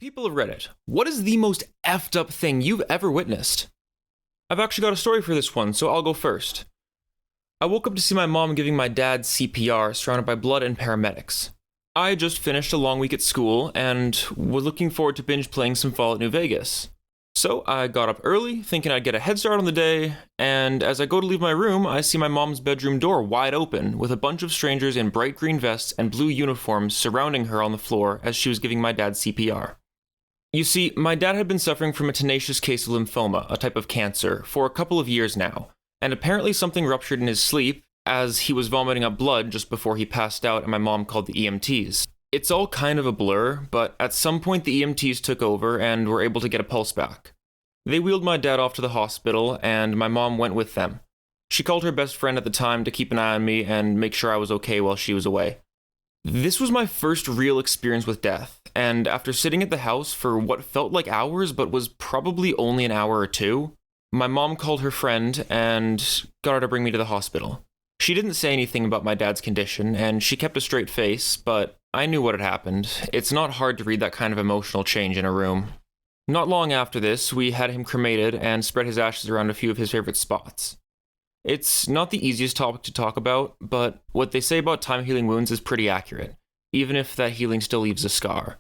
People of Reddit, what is the most effed up thing you've ever witnessed? I've actually got a story for this one, so I'll go first. I woke up to see my mom giving my dad CPR surrounded by blood and paramedics. I just finished a long week at school and was looking forward to binge playing some Fallout New Vegas. So I got up early, thinking I'd get a head start on the day, and as I go to leave my room, I see my mom's bedroom door wide open, with a bunch of strangers in bright green vests and blue uniforms surrounding her on the floor as she was giving my dad CPR. You see, my dad had been suffering from a tenacious case of lymphoma, a type of cancer, for a couple of years now, and apparently something ruptured in his sleep as he was vomiting up blood just before he passed out and my mom called the EMTs. It's all kind of a blur, but at some point the EMTs took over and were able to get a pulse back. They wheeled my dad off to the hospital, and my mom went with them. She called her best friend at the time to keep an eye on me and make sure I was okay while she was away. This was my first real experience with death, and after sitting at the house for what felt like hours but was probably only an hour or two, my mom called her friend and got her to bring me to the hospital. She didn't say anything about my dad's condition, and she kept a straight face, but I knew what had happened. It's not hard to read that kind of emotional change in a room. Not long after this, we had him cremated and spread his ashes around a few of his favorite spots. It's not the easiest topic to talk about, but what they say about time healing wounds is pretty accurate, even if that healing still leaves a scar.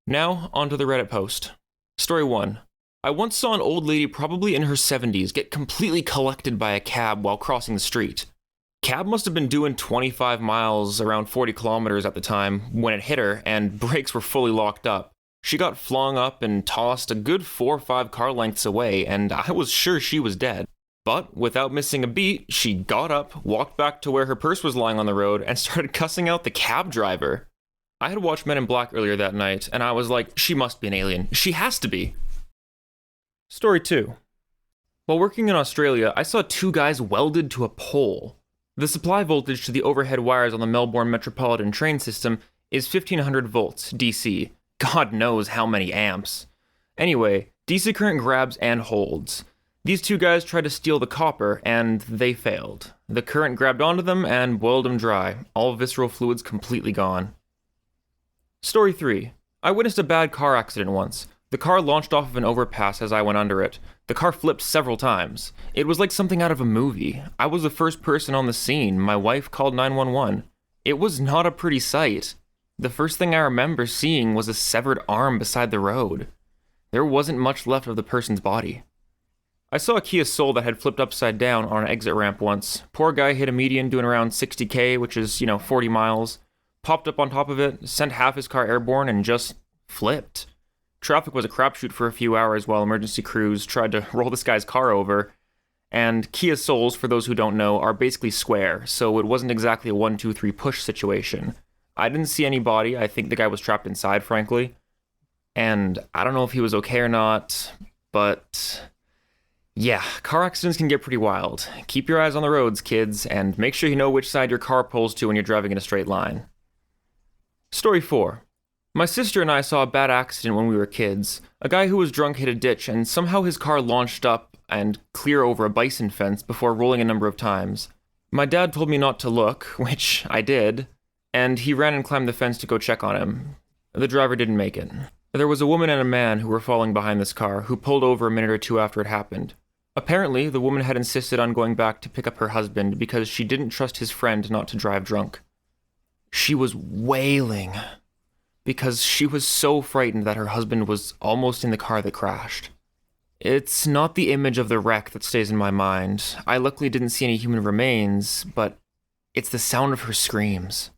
Now, onto the Reddit post. Story 1. I once saw an old lady probably in her 70s get completely collected by a cab while crossing the street. Cab must have been doing 25 miles, around 40 kilometers at the time, when it hit her, and brakes were fully locked up. She got flung up and tossed a good 4 or 5 car lengths away, and I was sure she was dead. But without missing a beat, she got up, walked back to where her purse was lying on the road, and started cussing out the cab driver. I had watched Men in Black earlier that night, and I was like, she must be an alien. She has to be. Story 2. While working in Australia, I saw 2 guys welded to a pole. The supply voltage to the overhead wires on the Melbourne Metropolitan train system is 1500 volts, DC. God knows how many amps. Anyway, DC current grabs and holds. These 2 guys tried to steal the copper, and they failed. The current grabbed onto them and boiled them dry, all visceral fluids completely gone. Story 3. I witnessed a bad car accident once. The car launched off of an overpass as I went under it. The car flipped several times. It was like something out of a movie. I was the first person on the scene. My wife called 911. It was not a pretty sight. The first thing I remember seeing was a severed arm beside the road. There wasn't much left of the person's body. I saw a Kia Soul that had flipped upside down on an exit ramp once. Poor guy hit a median doing around 60k, which is, 40 miles. Popped up on top of it, sent half his car airborne, and just flipped. Traffic was a crapshoot for a few hours while emergency crews tried to roll this guy's car over. And Kia Souls, for those who don't know, are basically square, so it wasn't exactly a 1-2-3 push situation. I didn't see any body. I think the guy was trapped inside, frankly. And I don't know if he was okay or not, but yeah, car accidents can get pretty wild. Keep your eyes on the roads, kids, and make sure you know which side your car pulls to when you're driving in a straight line. Story 4. My sister and I saw a bad accident when we were kids. A guy who was drunk hit a ditch, and somehow his car launched up and clear over a bison fence before rolling a number of times. My dad told me not to look, which I did, and he ran and climbed the fence to go check on him. The driver didn't make it. There was a woman and a man who were falling behind this car, who pulled over a minute or two after it happened. Apparently, the woman had insisted on going back to pick up her husband because she didn't trust his friend not to drive drunk. She was wailing because she was so frightened that her husband was almost in the car that crashed. It's not the image of the wreck that stays in my mind. I luckily didn't see any human remains, but it's the sound of her screams.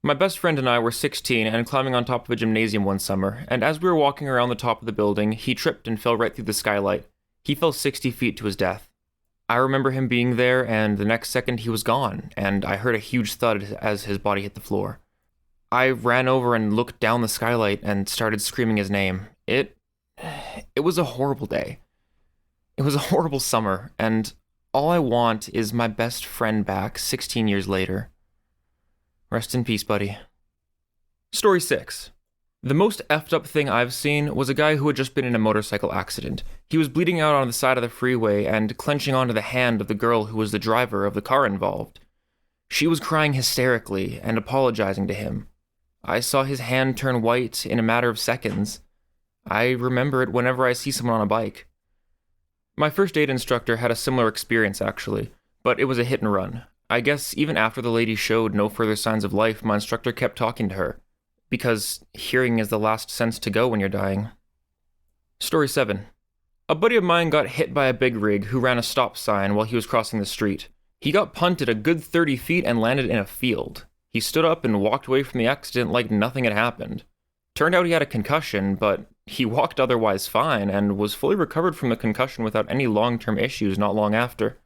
My best friend and I were 16 and climbing on top of a gymnasium one summer, and as we were walking around the top of the building, he tripped and fell right through the skylight. He fell 60 feet to his death. I remember him being there, and the next second he was gone, and I heard a huge thud as his body hit the floor. I ran over and looked down the skylight and started screaming his name. It was a horrible day. It was a horrible summer, and all I want is my best friend back 16 years later. Rest in peace, buddy. Story 6. The most effed up thing I've seen was a guy who had just been in a motorcycle accident. He was bleeding out on the side of the freeway and clenching onto the hand of the girl who was the driver of the car involved. She was crying hysterically and apologizing to him. I saw his hand turn white in a matter of seconds. I remember it whenever I see someone on a bike. My first aid instructor had a similar experience, actually, but it was a hit and run. I guess even after the lady showed no further signs of life, my instructor kept talking to her, because hearing is the last sense to go when you're dying. Story 7. A buddy of mine got hit by a big rig who ran a stop sign while he was crossing the street. He got punted a good 30 feet and landed in a field. He stood up and walked away from the accident like nothing had happened. Turned out he had a concussion, but he walked otherwise fine and was fully recovered from the concussion without any long-term issues not long after.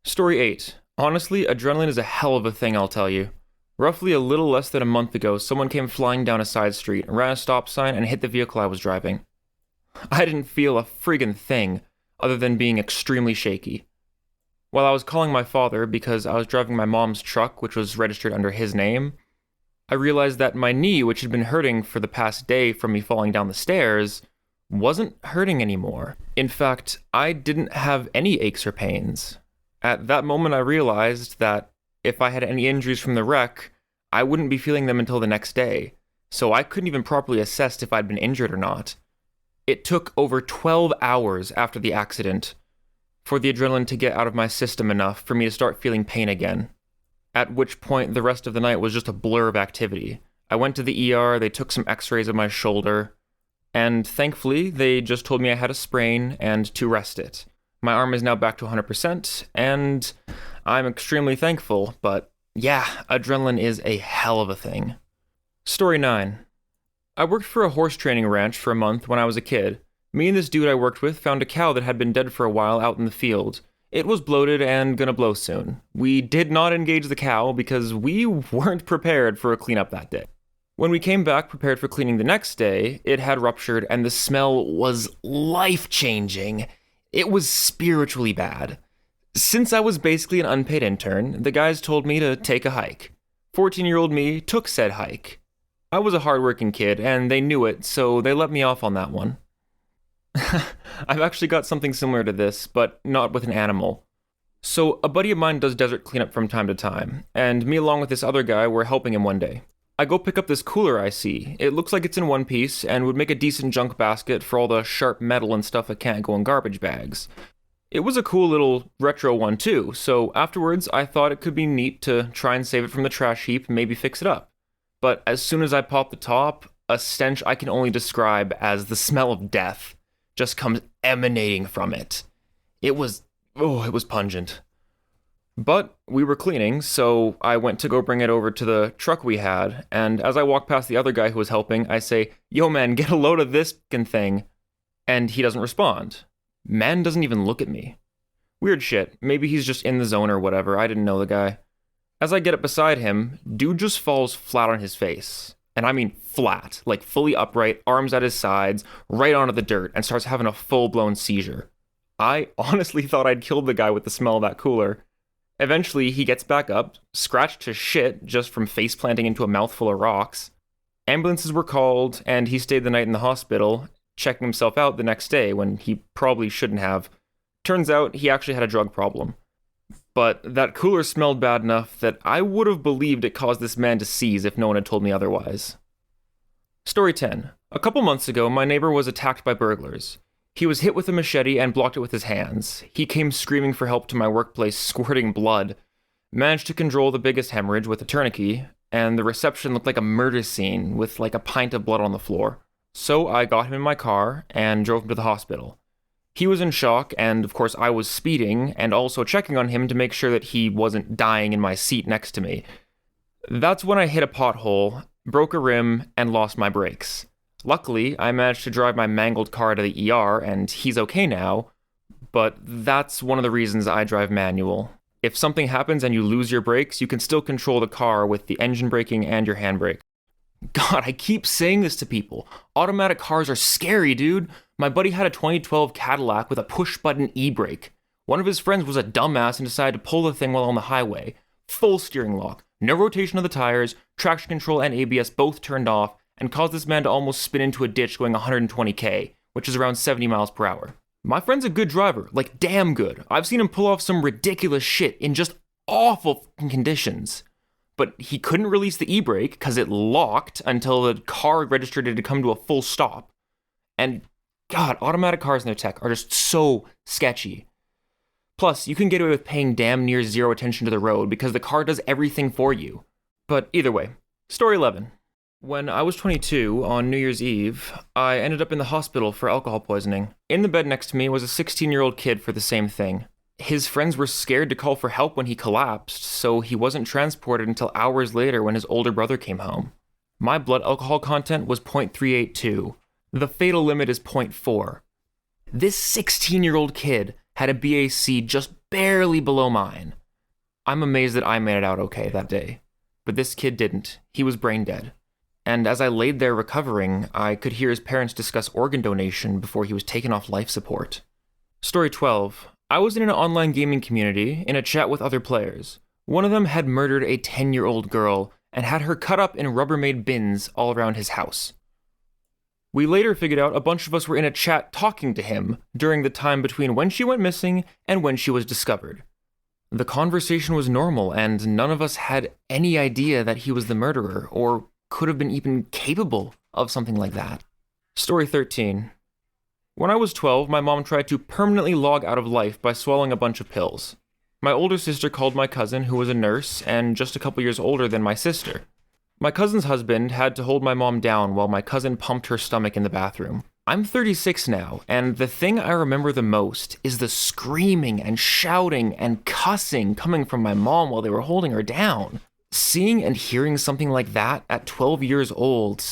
Story 8. Honestly, adrenaline is a hell of a thing, I'll tell you. Roughly a little less than a month ago, someone came flying down a side street, ran a stop sign, and hit the vehicle I was driving. I didn't feel a friggin' thing, other than being extremely shaky. While I was calling my father because I was driving my mom's truck, which was registered under his name, I realized that my knee, which had been hurting for the past day from me falling down the stairs, wasn't hurting anymore. In fact, I didn't have any aches or pains. At that moment, I realized that if I had any injuries from the wreck, I wouldn't be feeling them until the next day, so I couldn't even properly assess if I'd been injured or not. It took over 12 hours after the accident for the adrenaline to get out of my system enough for me to start feeling pain again. At which point, the rest of the night was just a blur of activity. I went to the ER, they took some x-rays of my shoulder, and thankfully, they just told me I had a sprain and to rest it. My arm is now back to 100%, and I'm extremely thankful, but yeah, adrenaline is a hell of a thing. Story 9. I worked for a horse training ranch for a month when I was a kid. Me and this dude I worked with found a cow that had been dead for a while out in the field. It was bloated and gonna blow soon. We did not engage the cow because we weren't prepared for a cleanup that day. When we came back prepared for cleaning the next day, it had ruptured and the smell was life-changing. It was spiritually bad. Since I was basically an unpaid intern, the guys told me to take a hike. 14-year-old me took said hike. I was a hardworking kid and they knew it, so they let me off on that one. I've actually got something similar to this, but not with an animal. So, a buddy of mine does desert cleanup from time to time, and me along with this other guy were helping him one day. I go pick up this cooler I see. It looks like it's in one piece, and would make a decent junk basket for all the sharp metal and stuff that can't go in garbage bags. It was a cool little retro one too, so afterwards I thought it could be neat to try and save it from the trash heap and maybe fix it up. But as soon as I pop the top, a stench I can only describe as the smell of death just comes emanating from it. It was pungent. But we were cleaning, so I went to go bring it over to the truck we had, and as I walk past the other guy who was helping, I say, "Yo man, get a load of this f***ing thing." And he doesn't respond. Man doesn't even look at me. Weird shit. Maybe he's just in the zone or whatever. I didn't know the guy. As I get up beside him, dude just falls flat on his face. And I mean flat, like fully upright, arms at his sides, right onto the dirt, and starts having a full-blown seizure. I honestly thought I'd killed the guy with the smell of that cooler. Eventually, he gets back up, scratched to shit just from face planting into a mouthful of rocks. Ambulances were called, and he stayed the night in the hospital, checking himself out the next day when he probably shouldn't have. Turns out, he actually had a drug problem. But that cooler smelled bad enough that I would have believed it caused this man to seize if no one had told me otherwise. Story 10. A couple months ago, my neighbor was attacked by burglars. He was hit with a machete and blocked it with his hands. He came screaming for help to my workplace, squirting blood. Managed to control the biggest hemorrhage with a tourniquet, and the reception looked like a murder scene with like a pint of blood on the floor. So I got him in my car and drove him to the hospital. He was in shock, and of course I was speeding and also checking on him to make sure that he wasn't dying in my seat next to me. That's when I hit a pothole, broke a rim, and lost my brakes. Luckily, I managed to drive my mangled car to the ER, and he's okay now, but that's one of the reasons I drive manual. If something happens and you lose your brakes, you can still control the car with the engine braking and your handbrake. God, I keep saying this to people. Automatic cars are scary, dude. My buddy had a 2012 Cadillac with a push-button e-brake. One of his friends was a dumbass and decided to pull the thing while on the highway. Full steering lock, no rotation of the tires, traction control and ABS both turned off, and caused this man to almost spin into a ditch going 120k, which is around 70 miles per hour. My friend's a good driver, like damn good. I've seen him pull off some ridiculous shit in just awful conditions. but he couldn't release the e-brake because it locked until the car registered it to come to a full stop. And God, automatic cars and their tech are just so sketchy. Plus, you can get away with paying damn near zero attention to the road because the car does everything for you. But either way, story 11. When I was 22, on New Year's Eve, I ended up in the hospital for alcohol poisoning. In the bed next to me was a 16-year-old kid for the same thing. His friends were scared to call for help when he collapsed, so he wasn't transported until hours later when his older brother came home. My blood alcohol content was 0.382. The fatal limit is 0.4. This 16-year-old kid had a BAC just barely below mine. I'm amazed that I made it out okay that day. But this kid didn't. He was brain dead. And as I laid there recovering, I could hear his parents discuss organ donation before he was taken off life support. Story 12. I was in an online gaming community, in a chat with other players. One of them had murdered a 10-year-old girl and had her cut up in Rubbermaid bins all around his house. We later figured out a bunch of us were in a chat talking to him during the time between when she went missing and when she was discovered. The conversation was normal, and none of us had any idea that he was the murderer, or could have been even capable of something like that. Story 13. When I was 12, my mom tried to permanently log out of life by swallowing a bunch of pills. My older sister called my cousin, who was a nurse and just a couple years older than my sister. My cousin's husband had to hold my mom down while my cousin pumped her stomach in the bathroom. I'm 36 now, and the thing I remember the most is the screaming and shouting and cussing coming from my mom while they were holding her down. Seeing and hearing something like that at 12 years old,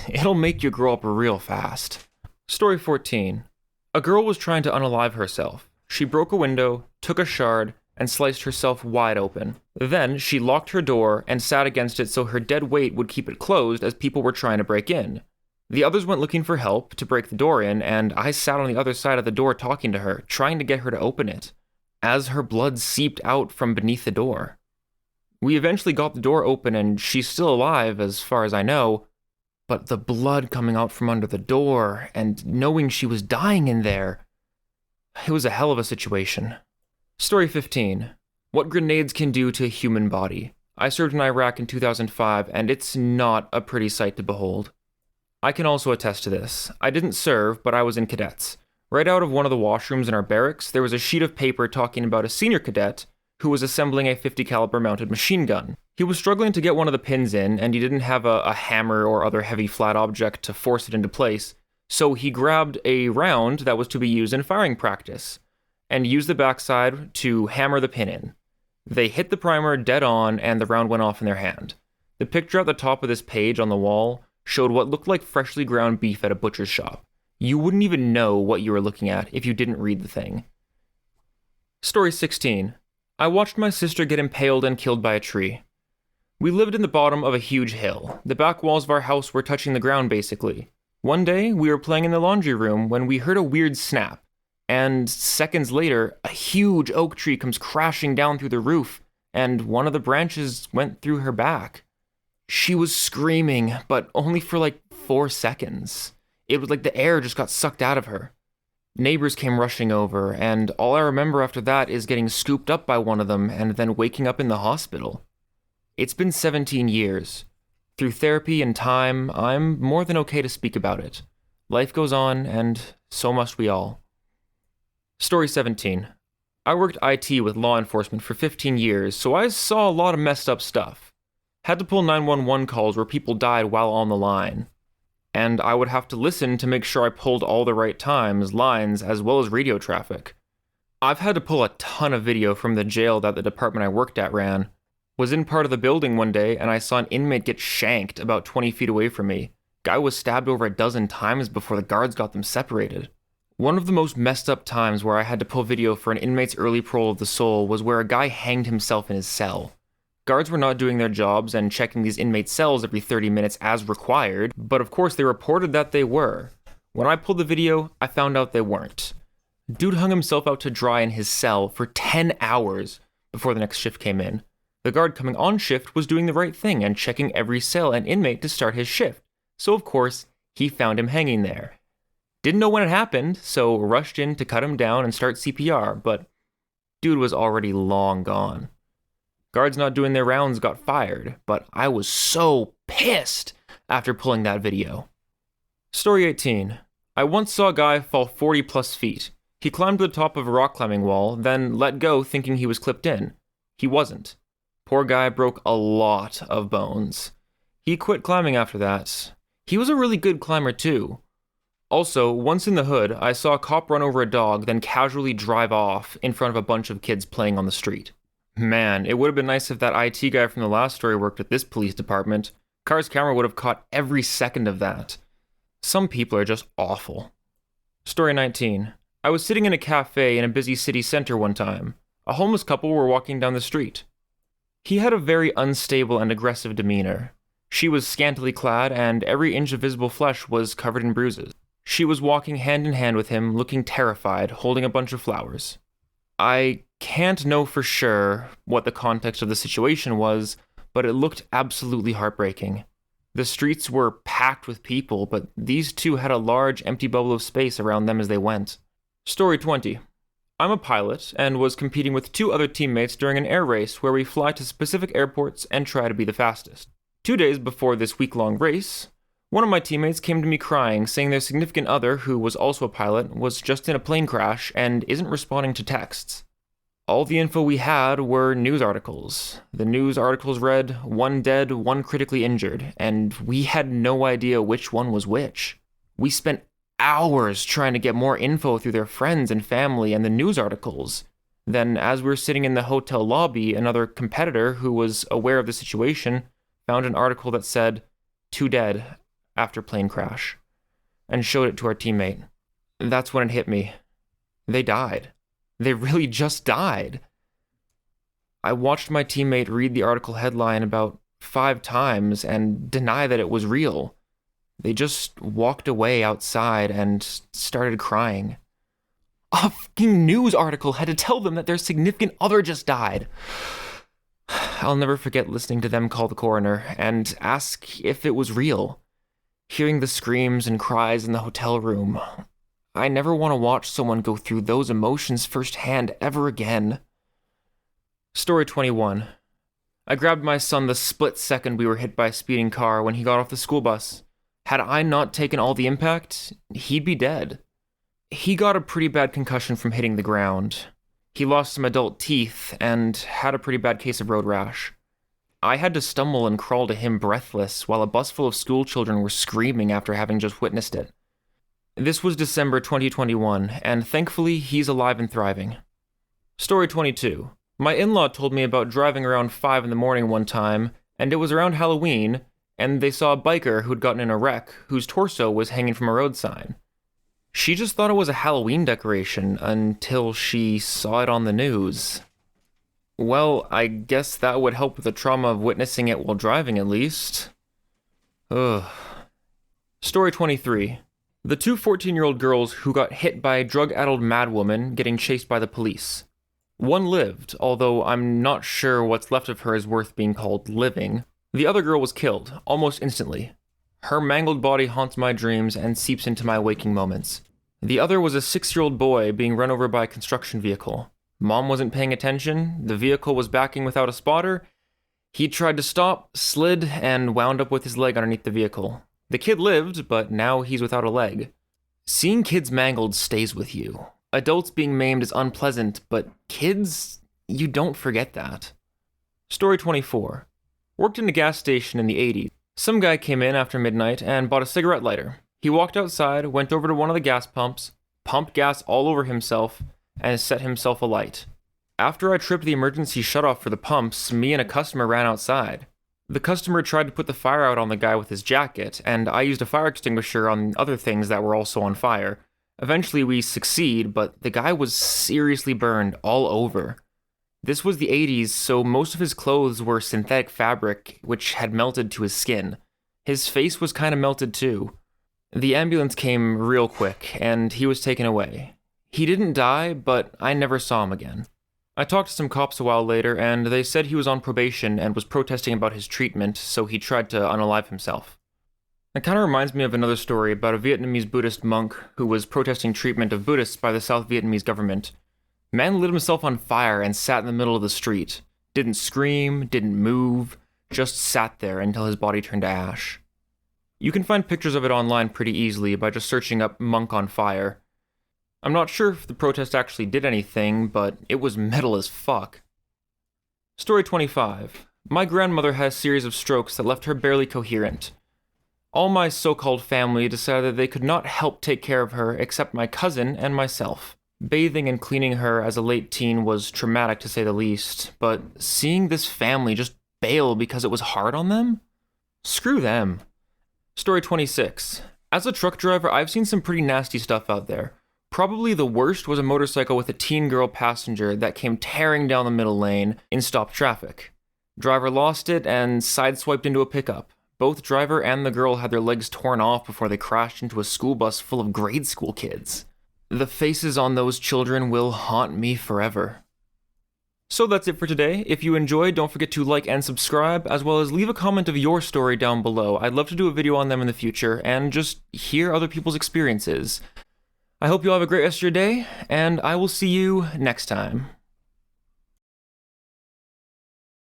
it'll make you grow up real fast. Story 14. A girl was trying to unalive herself. She broke a window, took a shard, and sliced herself wide open. Then she locked her door and sat against it so her dead weight would keep it closed as people were trying to break in. The others went looking for help to break the door in, and I sat on the other side of the door talking to her, trying to get her to open it, as her blood seeped out from beneath the door. We eventually got the door open and she's still alive as far as I know, but the blood coming out from under the door and knowing she was dying in there, it was a hell of a situation. Story 15. What grenades can do to a human body. I served in Iraq in 2005 and it's not a pretty sight to behold. I can also attest to this. I didn't serve, but I was in cadets. Right out of one of the washrooms in our barracks, there was a sheet of paper talking about a senior cadet who was assembling a 50 caliber mounted machine gun. He was struggling to get one of the pins in, and he didn't have a hammer or other heavy flat object to force it into place, so he grabbed a round that was to be used in firing practice, and used the backside to hammer the pin in. They hit the primer dead on, and the round went off in their hand. The picture at the top of this page on the wall showed what looked like freshly ground beef at a butcher's shop. You wouldn't even know what you were looking at if you didn't read the thing. Story 16. I watched my sister get impaled and killed by a tree. We lived in the bottom of a huge hill. The back walls of our house were touching the ground basically. One day, we were playing in the laundry room when we heard a weird snap, and seconds later, a huge oak tree comes crashing down through the roof, and one of the branches went through her back. She was screaming, but only for like 4 seconds. It was like the air just got sucked out of her. Neighbors came rushing over, and all I remember after that is getting scooped up by one of them and then waking up in the hospital. It's been 17 years. Through therapy and time, I'm more than okay to speak about it. Life goes on, and so must we all. Story 17. I worked IT with law enforcement for 15 years, so I saw a lot of messed up stuff. Had to pull 911 calls where people died while on the line. And I would have to listen to make sure I pulled all the right times, lines, as well as radio traffic. I've had to pull a ton of video from the jail that the department I worked at ran. Was in part of the building one day and I saw an inmate get shanked about 20 feet away from me. Guy was stabbed over a dozen times before the guards got them separated. One of the most messed up times where I had to pull video for an inmate's early parole of the soul was where a guy hanged himself in his cell. Guards were not doing their jobs and checking these inmates' cells every 30 minutes as required, but of course they reported that they were. When I pulled the video, I found out they weren't. Dude hung himself out to dry in his cell for 10 hours before the next shift came in. The guard coming on shift was doing the right thing and checking every cell and inmate to start his shift, so of course, he found him hanging there. Didn't know when it happened, so rushed in to cut him down and start CPR, but dude was already long gone. Guards not doing their rounds got fired, but I was so pissed after pulling that video. Story 18. I once saw a guy fall 40 plus feet. He climbed to the top of a rock climbing wall, then let go thinking he was clipped in. He wasn't. Poor guy broke a lot of bones. He quit climbing after that. He was a really good climber too. Also, once in the hood, I saw a cop run over a dog, then casually drive off in front of a bunch of kids playing on the street. Man, it would have been nice if that IT guy from the last story worked at this police department. Car's camera would have caught every second of that. Some people are just awful. Story 19. I was sitting in a cafe in a busy city center one time. A homeless couple were walking down the street. He had a very unstable and aggressive demeanor. She was scantily clad, and every inch of visible flesh was covered in bruises. She was walking hand in hand with him, looking terrified, holding a bunch of flowers. I can't know for sure what the context of the situation was, but it looked absolutely heartbreaking. The streets were packed with people, but these two had a large, empty bubble of space around them as they went. Story 20. I'm a pilot, and was competing with 2 other teammates during an air race where we fly to specific airports and try to be the fastest. 2 days before this week-long race, one of my teammates came to me crying, saying their significant other, who was also a pilot, was just in a plane crash and isn't responding to texts. All the info we had were news articles. The news articles read, 1 dead, 1 critically injured, and we had no idea which one was which. We spent hours trying to get more info through their friends and family and the news articles. Then, as we were sitting in the hotel lobby, another competitor who was aware of the situation found an article that said, 2 dead after plane crash, and showed it to our teammate. That's when it hit me. They died. They really just died. I watched my teammate read the article headline about 5 times and deny that it was real. They just walked away outside and started crying. A fucking news article had to tell them that their significant other just died. I'll never forget listening to them call the coroner and ask if it was real. Hearing the screams and cries in the hotel room. I never want to watch someone go through those emotions firsthand ever again. Story 21. I grabbed my son the split second we were hit by a speeding car when he got off the school bus. Had I not taken all the impact, he'd be dead. He got a pretty bad concussion from hitting the ground. He lost some adult teeth and had a pretty bad case of road rash. I had to stumble and crawl to him breathless while a bus full of school children were screaming after having just witnessed it. This was December 2021, and thankfully he's alive and thriving. Story 22. My in-law told me about driving around 5 in the morning one time, and it was around Halloween, and they saw a biker who'd gotten in a wreck whose torso was hanging from a road sign. She just thought it was a Halloween decoration until she saw it on the news. Well, I guess that would help with the trauma of witnessing it while driving at least. Ugh. Story 23. The 2 14-year-old girls who got hit by a drug-addled madwoman getting chased by the police. One lived, although I'm not sure what's left of her is worth being called living. The other girl was killed, almost instantly. Her mangled body haunts my dreams and seeps into my waking moments. The other was a 6-year-old boy being run over by a construction vehicle. Mom wasn't paying attention, the vehicle was backing without a spotter. He tried to stop, slid, and wound up with his leg underneath the vehicle. The kid lived, but now he's without a leg. Seeing kids mangled stays with you. Adults being maimed is unpleasant, but kids, you don't forget that. Story 24. Worked in a gas station in the 80s. Some guy came in after midnight and bought a cigarette lighter. He walked outside, went over to one of the gas pumps, pumped gas all over himself, and set himself alight. After I tripped the emergency shutoff for the pumps, me and a customer ran outside. The customer tried to put the fire out on the guy with his jacket, and I used a fire extinguisher on other things that were also on fire. Eventually we succeed, but the guy was seriously burned all over. This was the 80s, so most of his clothes were synthetic fabric, which had melted to his skin. His face was kind of melted too. The ambulance came real quick, and he was taken away. He didn't die, but I never saw him again. I talked to some cops a while later, and they said he was on probation and was protesting about his treatment, so he tried to unalive himself. It kind of reminds me of another story about a Vietnamese Buddhist monk who was protesting treatment of Buddhists by the South Vietnamese government. Man lit himself on fire and sat in the middle of the street. Didn't scream, didn't move, just sat there until his body turned to ash. You can find pictures of it online pretty easily by just searching up monk on fire. I'm not sure if the protest actually did anything, but it was metal as fuck. Story 25. My grandmother had a series of strokes that left her barely coherent. All my so-called family decided they could not help take care of her except my cousin and myself. Bathing and cleaning her as a late teen was traumatic to say the least, but seeing this family just bail because it was hard on them? Screw them. Story 26. As a truck driver, I've seen some pretty nasty stuff out there. Probably the worst was a motorcycle with a teen girl passenger that came tearing down the middle lane in stopped traffic. Driver lost it and sideswiped into a pickup. Both driver and the girl had their legs torn off before they crashed into a school bus full of grade school kids. The faces on those children will haunt me forever. So that's it for today. If you enjoyed, don't forget to like and subscribe, as well as leave a comment of your story down below. I'd love to do a video on them in the future, and just hear other people's experiences. I hope you all have a great rest of your day, and I will see you next time.